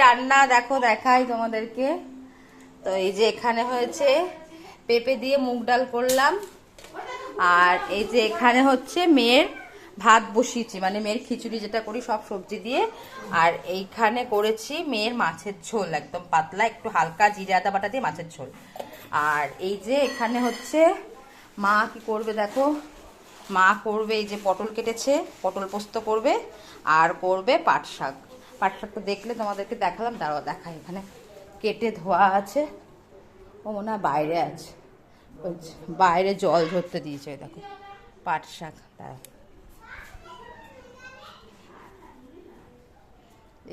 রান্না দেখো, দেখাই তোমাদেরকে। তো এই যে এখানে হয়েছে পেঁপে দিয়ে মুগ ডাল করলাম, আর এই যে এখানে হচ্ছে মেয়ের ভাত বসিয়েছি, মানে মেয়ের খিচুড়ি যেটা করি সব সবজি দিয়ে। আর এইখানে করেছি মেয়ের মাছের ঝোল, একদম পাতলা, একটু হালকা জিরে আদা বাটা দিয়ে মাছের ঝোল। আর এই যে এখানে হচ্ছে মা কি করবে দেখো, মা করবে এই যে পটল কেটেছে, পটল পোস্ত করবে, আর করবে পাট শাক। পাট শাকটা দেখলে তোমাদেরকে দেখালাম, দাঁড়াও দেখাই। এখানে কেটে ধোয়া আছে, ও মনে হয় বাইরে আছে, বাইরে জল ধরতে দিয়েছে। দেখো পাট শাক, দাঁড়াও,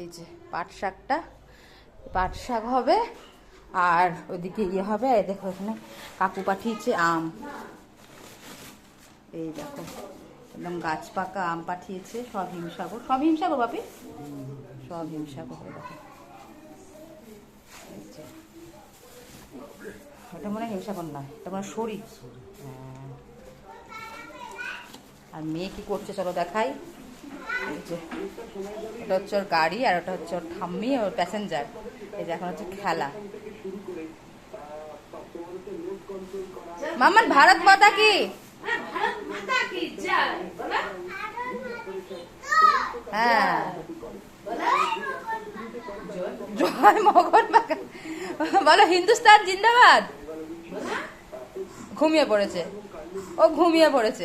এই যে পাট শাকটা, পাট শাক হবে। আর ওইদিকে ইয়ে হবে, এই দেখো এখানে কাকু পাঠিয়েছে আম, এই দেখো একদম গাছ পাকা আম পাঠিয়েছে, সব হিমসাগর, সব হিমসাগর বাপি, সব হিমসাগর। দেখো ওটা মনে হয় হিমসাগর নয়, এটা মনে হয় সরি। আর মেয়ে কি করছে চলো দেখাই। এই যে এটা হচ্ছে ওর গাড়ি, আর ওটা হচ্ছে ওর ঠাম্মি, ওর প্যাসেঞ্জার। এই যে এখন হচ্ছে খেলা। মাম্মান ভারত মাতা কি, হ্যাঁ জয় মগন বাঁকা, বলো হিন্দুস্তান জিন্দাবাদ। ঘুমিয়ে পড়েছে, ও ঘুমিয়ে পড়েছে।